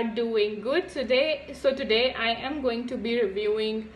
are doing good today. So today I am going to be reviewing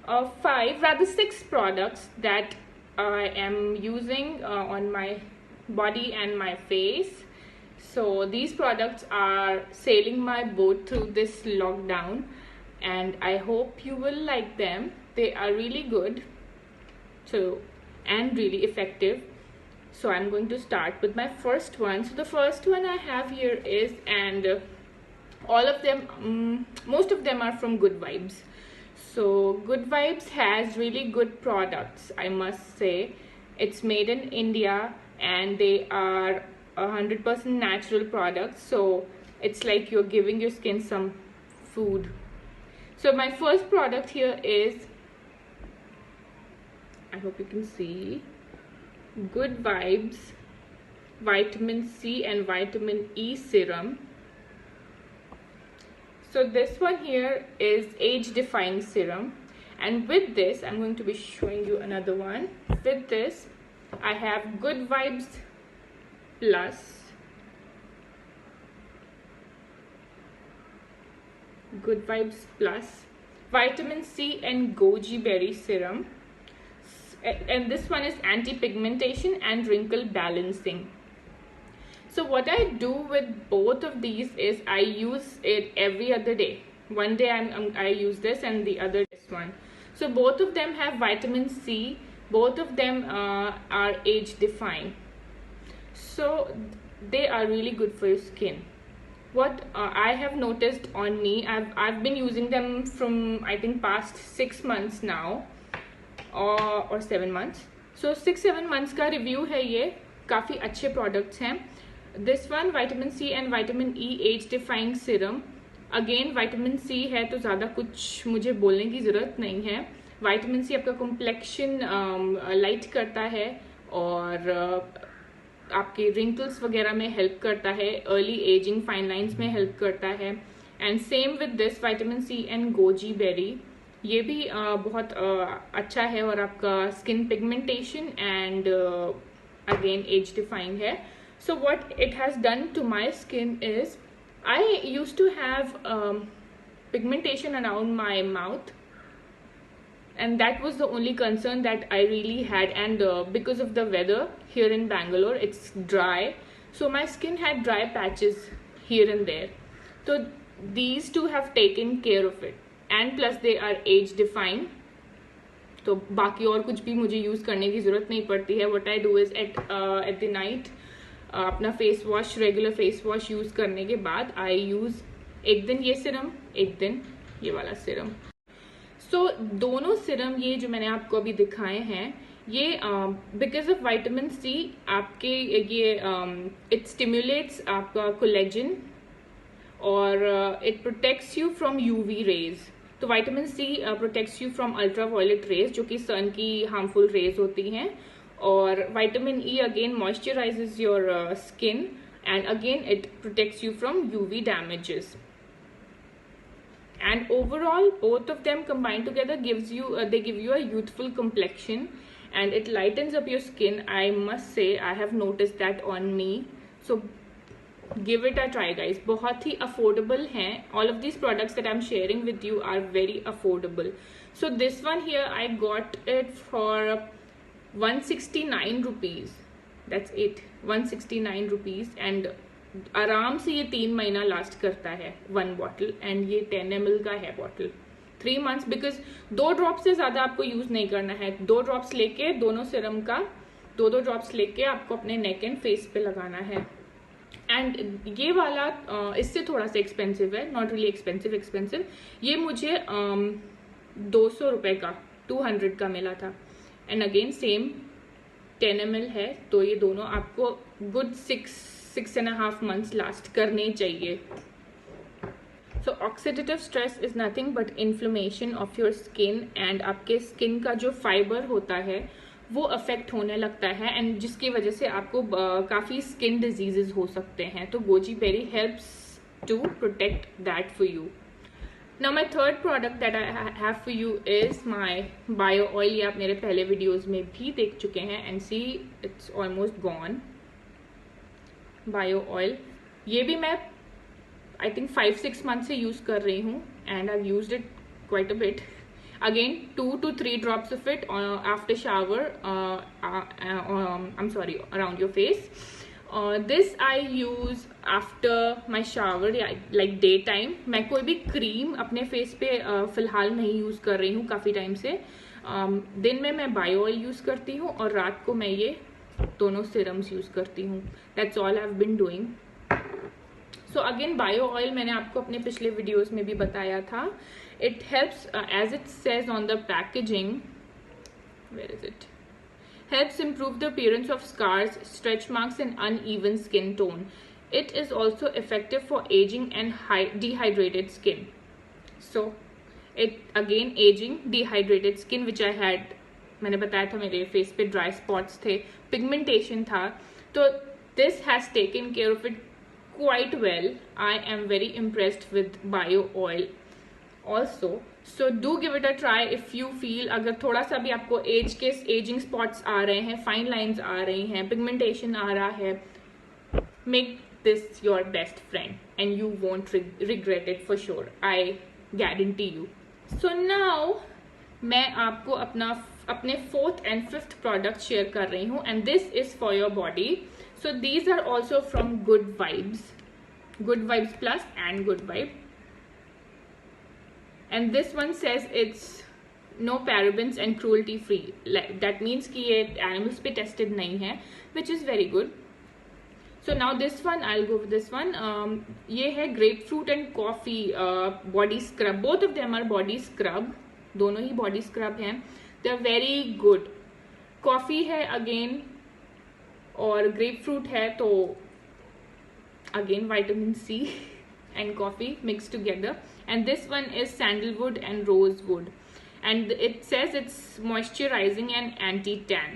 6 products that I am using on my body and my face. So these products are sailing my boat through this lockdown, and I hope you will like them. They are really good and really effective. So I'm going to start with my first one. So the first one I have here is, and all of them, most of them are from Good Vibes. So Good Vibes has really good products, I must say. It's made in India and they are 100% natural products. So it's like you're giving your skin some food. So my first product here is, I hope you can see, Good Vibes Vitamin C and Vitamin E Serum. So this one here is age defying serum, and with this I'm going to be showing you another one. With this I have Good Vibes Plus, Good Vibes Plus Vitamin C and Goji Berry Serum, and this one is anti-pigmentation and wrinkle balancing. So what I do with both of these is I use it every other day. One day I use this and the other this one. So both of them have vitamin C. Both of them are age defying. So they are really good for your skin. What I have noticed on me, I've been using them from I think past 6 months now, or 7 months. So 6-7 months का review है ये. काफ़ी अच्छे products हैं. This one vitamin C and vitamin E age defying serum. Again vitamin C है तो ज़्यादा कुछ मुझे बोलने की ज़रूरत नहीं है. विटामिन सी आपका कॉम्प्लेक्शन लाइट करता है और आपके रिंकल्स वगैरह में हेल्प करता है, अर्ली एजिंग, फाइन लाइन्स में हेल्प करता है. And same with this vitamin C and goji berry, ये भी बहुत अच्छा है और आपका skin pigmentation and again age defying है. So what it has done to my skin is, I used to have pigmentation around my mouth, and that was the only concern that I really had. And because of the weather here in Bangalore, it's dry, so my skin had dry patches here and there. So these two have taken care of it, and plus they are age defying. तो बाकी और कुछ भी मुझे use करने की ज़रूरत नहीं पड़ती है. What I do is at the night, अपना face wash, regular face wash use करने के बाद आई यूज़ एक दिन ये सिरम, एक दिन ये वाला सिरम. सो दोनों सिरम ये जो मैंने आपको अभी दिखाए हैं, ये बिकॉज ऑफ विटामिन सी आपके ये इट स्टिम्युलेट्स आपका कोलेजन और it protects you from UV rays. तो vitamin C protects you from ultraviolet rays, जो कि सन की हार्मफुल रेज होती हैं. और vitamin E again moisturizes your skin, and again it protects you from UV damages. And overall both of them combined together gives you they give you a youthful complexion, and it lightens up your skin. I must say I have noticed that on me. So give it a try guys. बहुत ही affordable हैं. All of these products that I'm sharing with you are very affordable. So this one here I got it for 169 rupees. That's it, 169 rupees. And आराम से ये 3 महीना last करता है 1 bottle, and ये 10 ml का है बॉटल. 3 months, बिकॉज 2 ड्रॉप से ज़्यादा आपको यूज़ नहीं करना है. 2 ड्रॉप्स लेके, दोनों सिरम का 2 ड्रॉप्स लेके आपको अपने नेक एंड फेस पे लगाना है. एंड ये वाला इससे थोड़ा सा एक्सपेंसिव है, नॉट रियली एक्सपेंसिव. ये मुझे 200 रुपये का 200 का मिला था. एंड अगेन सेम 10 ml है, तो ये दोनों आपको गुड 6.5 months लास्ट करने चाहिए. So oxidative stress is nothing but inflammation of your skin, and आपके स्किन का जो फाइबर होता है वो अफेक्ट होने लगता है, एंड जिसकी वजह से आपको काफ़ी स्किन डिजीजेज हो सकते हैं. तो goji berry helps to protect that for you. Now my third product that I have for you is my bio oil. ये आप मेरे पहले वीडियोस में भी देख चुके हैं, and see it's almost gone. Bio oil, ये भी मैं आई थिंक 5-6 मंथ से यूज़ कर रही हूँ and I used it quite a bit. Again, 2 to 3 drops of it after shower. I'm sorry, around your face. This I use after my shower, like daytime. मैं कोई भी cream अपने face पे फिलहाल नहीं यूज़ कर रही हूँ काफ़ी टाइम से. दिन में मैं बायो ऑयल यूज़ करती हूँ और रात को मैं ये दोनों सीरम्स यूज़ करती हूँ. That's all I've been doing. So again bio oil मैंने आपको अपने पिछले वीडियोस में भी बताया था. It helps as it says on the packaging, where is it, helps improve the appearance of scars, stretch marks and uneven skin tone. It is also effective for aging and dehydrated skin. So it again, aging, dehydrated skin which I had, मैंने बताया था मेरे face पे dry spots थे, pigmentation था, तो this has taken care of it quite well. I am very impressed with bio oil also. So do give it a try if you feel अगर थोड़ा सा भी आपको एजिंग स्पॉट्स आ रहे हैं, फाइन लाइंस आ रही हैं, पिगमेंटेशन आ रहा है, make this your best friend and you won't regret it for sure. I guarantee you. So now मैं आपको अपने 4th and 5th product share कर रही हूँ and this is for your body. So these are also from Good Vibes Plus and Good Vibe. And this one says it's no parabens and cruelty free. That means कि ये animals पे tested नहीं है, which is very good. So now this one, I'll go with this one. ये है grapefruit and coffee body scrub. Both of them are body scrub. दोनों ही body scrub हैं. They're very good. Coffee है again और grapefruit है, तो again vitamin C and coffee mixed together. And this one is sandalwood and rosewood, and it says it's moisturizing and anti-tan.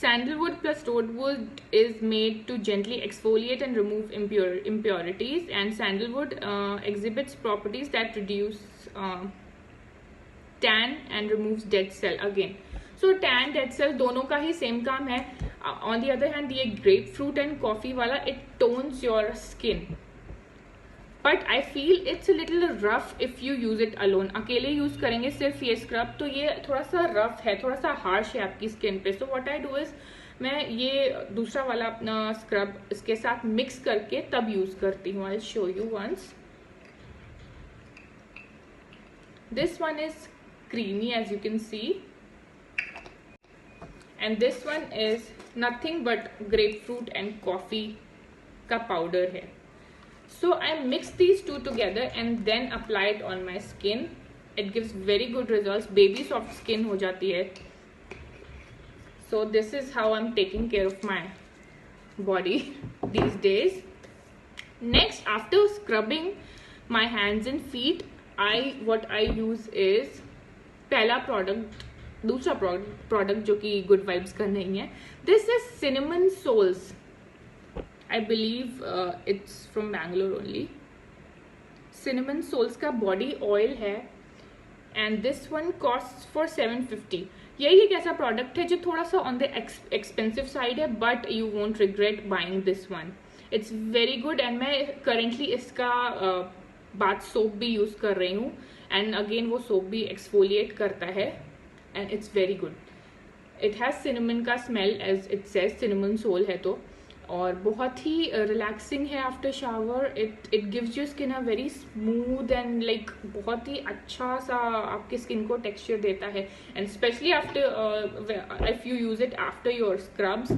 Sandalwood plus rosewood is made to gently exfoliate and remove impurities, and sandalwood exhibits properties that reduce tan and removes dead cell. Again, so tan, dead cell दोनों का ही same काम है. On the other hand, ये grapefruit and coffee वाला, it tones your skin, but I feel it's a little rough if you use it alone. अकेले use करेंगे सिर्फ ये स्क्रब तो ये थोड़ा सा रफ है, थोड़ा सा हार्श है आपकी स्किन पे. So what I do is मैं ये दूसरा वाला अपना स्क्रब इसके साथ मिक्स करके तब यूज करती हूँ. I'll show you once. This one is creamy as you can see, and this one is nothing but grapefruit and coffee का powder है. So I mix these two together and then apply it on my skin. It gives very good results. Baby soft skin हो जाती है. So this is how I'm taking care of my body these days. Next, after scrubbing my hands and feet, what I use is पहला product, दूसरा product जो कि good vibes का नहीं है. This is cinnamon souls. I believe it's from Bangalore only. Cinnamon souls का body oil है and this one cost for 750. यही एक ऐसा प्रोडक्ट है जो थोड़ा सा ऑन द एक्सपेंसिव साइड है, but you won't regret buying this one. It's very good and मैं करेंटली इसका बाथ सोप भी यूज कर रही हूँ एंड अगेन वो सोप भी एक्सफोलिएट करता है and it's very good. It has cinnamon का smell as it says, cinnamon soul है तो, और बहुत ही relaxing है after shower. It gives your skin a very smooth and like बहुत ही अच्छा सा आपके skin को texture देता है, and especially after if you use it after your scrubs,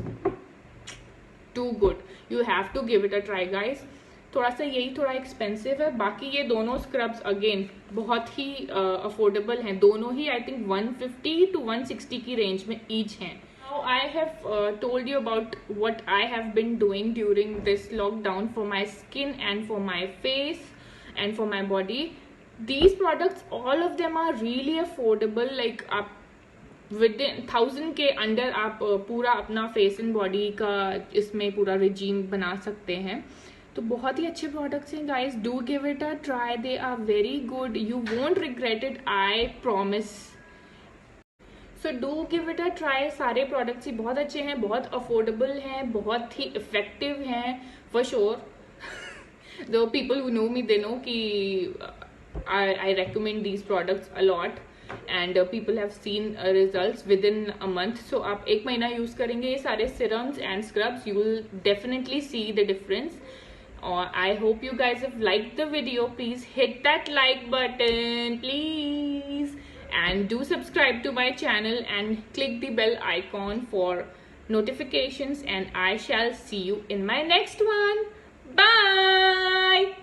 too good. You have to give it a try guys. थोड़ा सा यही थोड़ा एक्सपेंसिव है, बाकी ये दोनों स्क्रब्स अगेन बहुत ही अफोर्डेबल हैं. दोनों ही आई थिंक 150 to 160 की रेंज में ईच हैं. Now I have told you about what I have been doing during this lockdown for my skin and for my face and for my body. These products all of them are really affordable. Like आप within 1000 के under आप पूरा अपना face and body का इसमें पूरा regime बना सकते हैं. तो बहुत ही अच्छे प्रोडक्ट्स हैं guys. Do give it a try. They are very good. You won't regret it, I promise. So do give it a try. सारे प्रोडक्ट्स ही बहुत अच्छे हैं, बहुत अफोर्डेबल हैं, बहुत ही इफेक्टिव हैं for sure. The people who know me they know कि I recommend these products a lot and people have seen results within a month. So आप एक महीना यूज करेंगे ये सारे serums and scrubs, you will definitely see the difference. I hope you guys have liked the video. Please hit that like button, please, and do subscribe to my channel and click the bell icon for notifications, and I shall see you in my next one. Bye.